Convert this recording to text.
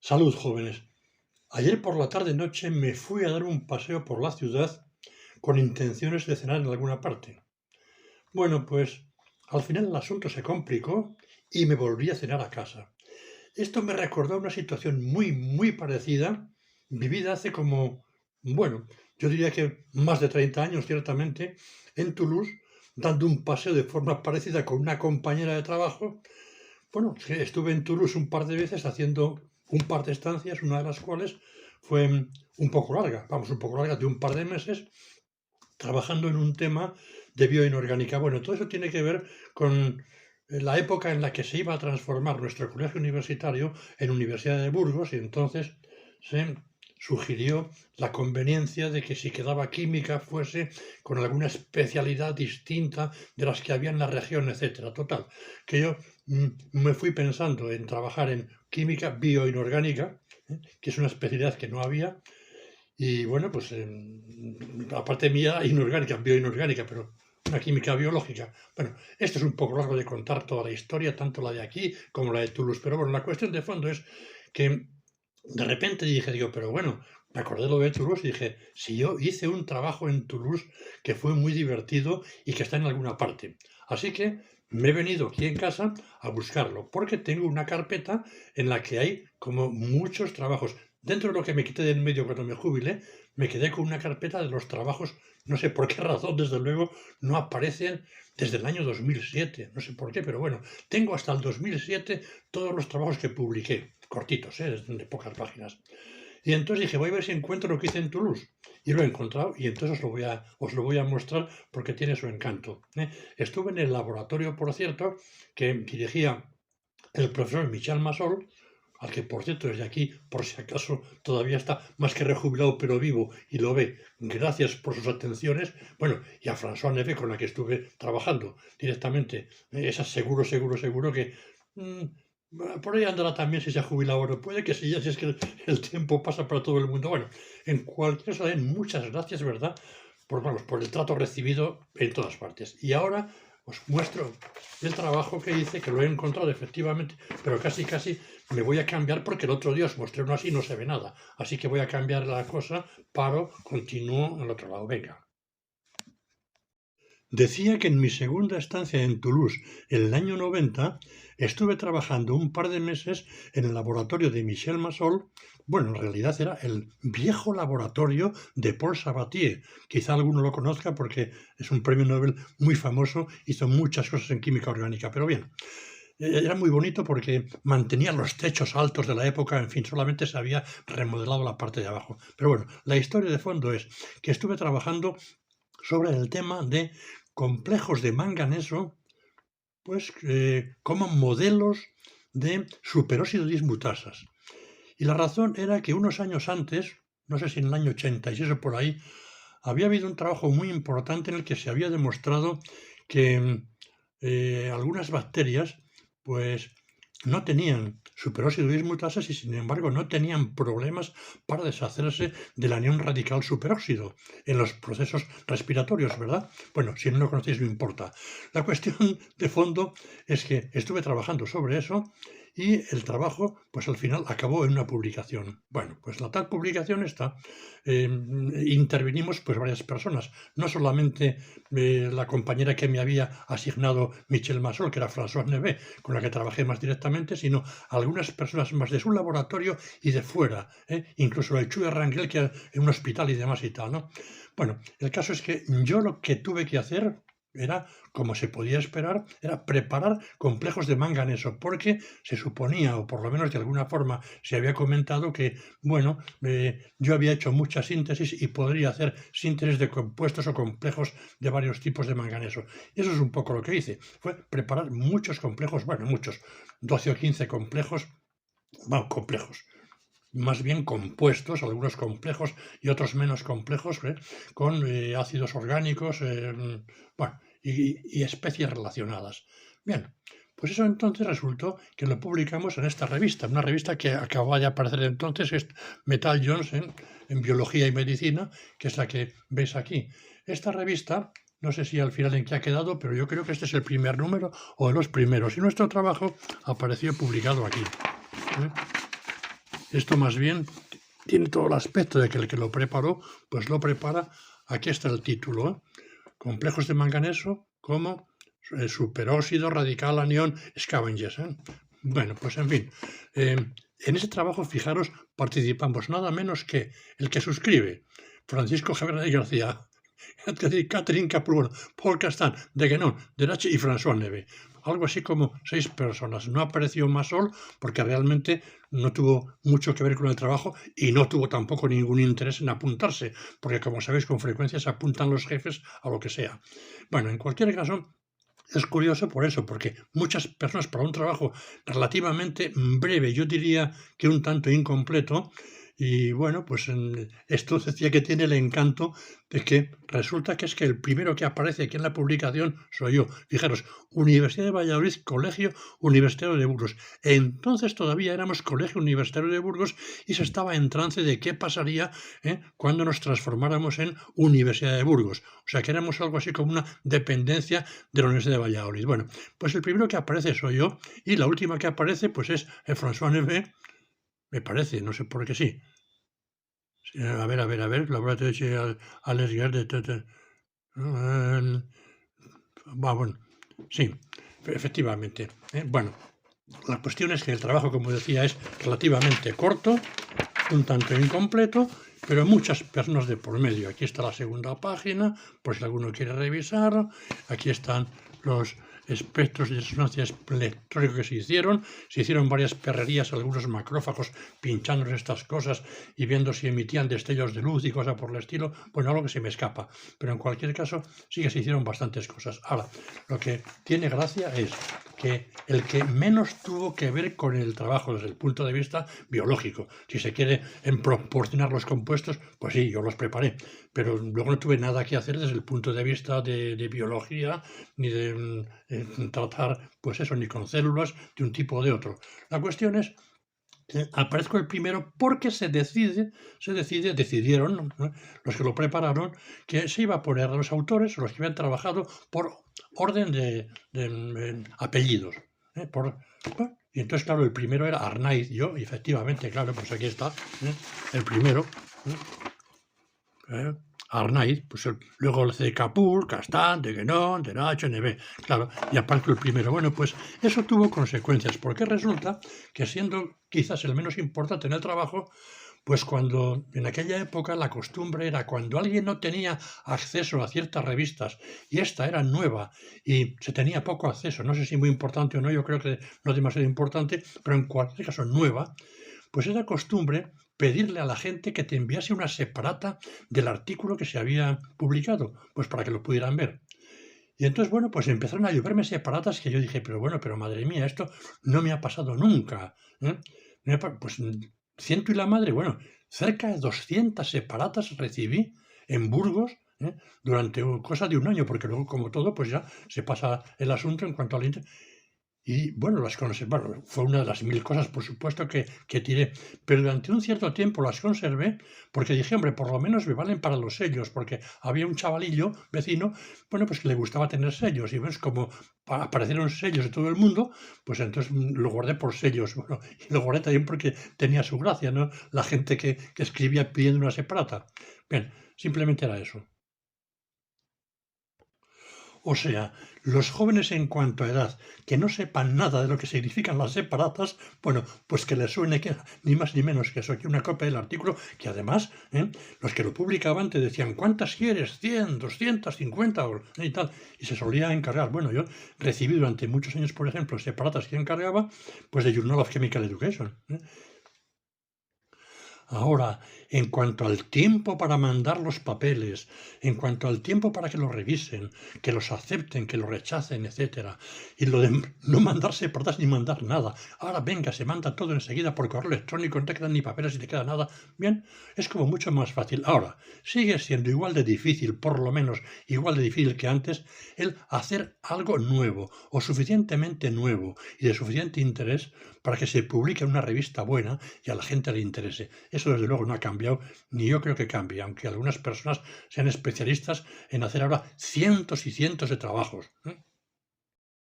Salud, jóvenes. Ayer por la tarde-noche me fui a dar un paseo por la ciudad con intenciones de cenar en alguna parte. Bueno, pues al final el asunto se complicó y me volví a cenar a casa. Esto me recordó una situación muy parecida, vivida hace bueno, yo diría que más de 30 años ciertamente, en Toulouse, dando un paseo de forma parecida con una compañera de trabajo. Bueno, sí, estuve en Toulouse un par de veces haciendo un par de estancias, una de las cuales fue un poco larga, vamos, un poco larga, de un par de meses, trabajando en un tema de bioinorgánica. Bueno, todo eso tiene que ver con la época en la que se iba a transformar nuestro colegio universitario en Universidad de Burgos, y entonces se sugirió la conveniencia de que si quedaba química fuese con alguna especialidad distinta de las que había en la región, etcétera. Total, que yo me fui pensando en trabajar en química bioinorgánica, que es una especialidad que no había, y bueno, pues aparte mía, inorgánica, bioinorgánica, pero una química biológica. Bueno, esto es un poco largo de contar toda la historia, tanto la de aquí como la de Toulouse, pero bueno, la cuestión de fondo es que de repente digo, pero bueno, me acordé lo de Toulouse y dije, si yo hice un trabajo en Toulouse que fue muy divertido y que está en alguna parte. Así que me he venido aquí en casa a buscarlo, porque tengo una carpeta en la que hay como muchos trabajos. Dentro de lo que me quité de en medio cuando me jubilé, me quedé con una carpeta de los trabajos, no sé por qué razón, desde luego, no aparecen desde el año 2007, no sé por qué, pero bueno, tengo hasta el 2007 todos los trabajos que publiqué, cortitos, de pocas páginas. Y entonces dije, voy a ver si encuentro lo que hice en Toulouse. Y lo he encontrado y entonces os lo voy a mostrar porque tiene su encanto. Estuve en el laboratorio, por cierto, que dirigía el profesor Michel Massol, al que, por cierto, desde aquí, por si acaso, todavía está más que rejubilado, pero vivo, y lo ve. Gracias por sus atenciones. Bueno, y a François Neve, con la que estuve trabajando directamente. Esa seguro que por ahí andará también si se ha jubilado o no. Puede que sí, ya si es que el tiempo pasa para todo el mundo. Bueno, en cualquier caso, muchas gracias, ¿verdad? Por el trato recibido en todas partes. Y ahora os muestro el trabajo que hice, que lo he encontrado efectivamente, pero casi me voy a cambiar porque el otro día os mostré uno así y no se ve nada. Así que voy a cambiar la cosa, paro, continúo al otro lado. Venga. Decía que en mi segunda estancia en Toulouse, en el año 90, estuve trabajando un par de meses en el laboratorio de Michel Massol. Bueno, en realidad era el viejo laboratorio de Paul Sabatier. Quizá alguno lo conozca porque es un premio Nobel muy famoso, hizo muchas cosas en química orgánica. Pero bien, era muy bonito porque mantenía los techos altos de la época, en fin, solamente se había remodelado la parte de abajo. Pero bueno, la historia de fondo es que estuve trabajando sobre el tema de complejos de manganeso, pues como modelos de superóxido dismutasas. Y la razón era que unos años antes, no sé si en el año 86 o por ahí, había habido un trabajo muy importante en el que se había demostrado que algunas bacterias pues no tenían superóxido dismutasas y sin embargo no tenían problemas para deshacerse del anión radical superóxido en los procesos respiratorios, ¿verdad? Bueno, si no lo conocéis no importa. La cuestión de fondo es que estuve trabajando sobre eso y el trabajo, pues al final acabó en una publicación. Bueno, pues la tal publicación está, intervinimos pues varias personas, no solamente la compañera que me había asignado Michel Massol, que era François Neve, con la que trabajé más directamente, sino algunas personas más de su laboratorio y de fuera, incluso el Chuy Rangel, que en un hospital y demás y tal, ¿no? Bueno, el caso es que yo lo que tuve que hacer era, como se podía esperar, era preparar complejos de manganeso, porque se suponía, o por lo menos de alguna forma se había comentado que, bueno, yo había hecho mucha síntesis y podría hacer síntesis de compuestos o complejos de varios tipos de manganeso. Y eso es un poco lo que hice, fue preparar muchos complejos, bueno, muchos, 12 o 15 complejos, bueno, complejos, más bien compuestos, algunos complejos y otros menos complejos, con ácidos orgánicos, bueno, y especies relacionadas. Bien, pues eso entonces resultó que lo publicamos en esta revista, una revista que acababa de aparecer entonces, es Metal Jones en Biología y Medicina, que es la que veis aquí. Esta revista, no sé si al final en qué ha quedado, pero yo creo que este es el primer número o de los primeros, y nuestro trabajo apareció publicado aquí. Esto más bien tiene todo el aspecto de que el que lo preparó, pues lo prepara. Aquí está el título, ¿eh? Complejos de manganeso como superóxido radical anión scavengers, ¿eh? Bueno, pues en fin, en ese trabajo, fijaros, participamos nada menos que el que suscribe, Francisco Javier García, Catherine Capullo, Paul Castan, de Guénon, de Nache y François Neve. Algo así como 6 personas. No apareció Masol porque realmente no tuvo mucho que ver con el trabajo y no tuvo tampoco ningún interés en apuntarse, porque como sabéis con frecuencia se apuntan los jefes a lo que sea. Bueno, en cualquier caso, es curioso por eso, porque muchas personas para un trabajo relativamente breve, yo diría que un tanto incompleto, y bueno, pues esto decía que tiene el encanto de que resulta que es que el primero que aparece aquí en la publicación soy yo. Fijaros, Universidad de Valladolid, Colegio Universitario de Burgos. Entonces todavía éramos Colegio Universitario de Burgos y se estaba en trance de qué pasaría cuando nos transformáramos en Universidad de Burgos. O sea que éramos algo así como una dependencia de la Universidad de Valladolid. Bueno, pues el primero que aparece soy yo y la última que aparece pues es François Neve, me parece, no sé por qué sí. A ver, laboratorio de Alex Gerde. Bueno, sí, efectivamente. Bueno, la cuestión es que el trabajo, como decía, es relativamente corto, un tanto incompleto, pero muchas personas de por medio. Aquí está la segunda página, por si alguno quiere revisarlo. Aquí están los espectros de resonancia electrónica que se hicieron varias perrerías, algunos macrófagos pinchando en estas cosas y viendo si emitían destellos de luz y cosas por el estilo, bueno, algo que se me escapa, pero en cualquier caso sí que se hicieron bastantes cosas. Ahora, lo que tiene gracia es que el que menos tuvo que ver con el trabajo desde el punto de vista biológico, si se quiere en proporcionar los compuestos, pues sí, yo los preparé, pero luego no tuve nada que hacer desde el punto de vista de biología, ni de tratar, pues eso, ni con células de un tipo o de otro. La cuestión es que aparezco el primero porque decidieron, ¿no?, los que lo prepararon, que se iba a poner a los autores, los que habían trabajado, por orden de apellidos. Y entonces, claro, el primero era Arnaiz, yo, y efectivamente, claro, pues aquí está, el primero. Arnaiz, pues luego el de Capul, Castan, de Guénon, de Nacho, NB, claro, y aparte el primero. Bueno, pues eso tuvo consecuencias, porque resulta que siendo quizás el menos importante en el trabajo, pues cuando en aquella época la costumbre era cuando alguien no tenía acceso a ciertas revistas y esta era nueva y se tenía poco acceso, no sé si muy importante o no, yo creo que no demasiado importante, pero en cualquier caso nueva, pues era costumbre pedirle a la gente que te enviase una separata del artículo que se había publicado, pues para que lo pudieran ver. Y entonces, bueno, pues empezaron a lloverme separatas que yo dije, pero madre mía, esto no me ha pasado nunca. Pues ciento y la madre, bueno, cerca de 200 separatas recibí en Burgos durante cosa de un año, porque luego, como todo, pues ya se pasa el asunto en cuanto al y bueno, las conservé. Bueno, fue una de las 1000 cosas, por supuesto, que tiré. Pero durante un cierto tiempo las conservé porque dije, hombre, por lo menos me valen para los sellos, porque había un chavalillo vecino, bueno, pues que le gustaba tener sellos. Y ves, como aparecieron sellos de todo el mundo, pues entonces lo guardé por sellos. Bueno, y lo guardé también porque tenía su gracia, ¿no? La gente que escribía pidiendo una separata. Bien, simplemente era eso. O sea, los jóvenes en cuanto a edad que no sepan nada de lo que significan las separatas, bueno, pues que les suene que ni más ni menos que eso, aquí una copia del artículo, que además los que lo publicaban te decían, ¿cuántas quieres? 100, 250 y tal, y se solía encargar. Bueno, yo recibí durante muchos años, por ejemplo, separatas que encargaba, pues de Journal of Chemical Education. Ahora, en cuanto al tiempo para mandar los papeles, en cuanto al tiempo para que los revisen, que los acepten, que los rechacen, etcétera, y lo de no mandar separatas ni mandar nada. Ahora venga, se manda todo enseguida por correo electrónico, no te quedan ni papeles ni te queda nada. Bien, es como mucho más fácil. Ahora, sigue siendo igual de difícil, por lo menos igual de difícil que antes, el hacer algo nuevo o suficientemente nuevo y de suficiente interés para que se publique en una revista buena y a la gente le interese. Eso desde luego no ha cambiado, ni yo creo que cambie, aunque algunas personas sean especialistas en hacer ahora cientos y cientos de trabajos.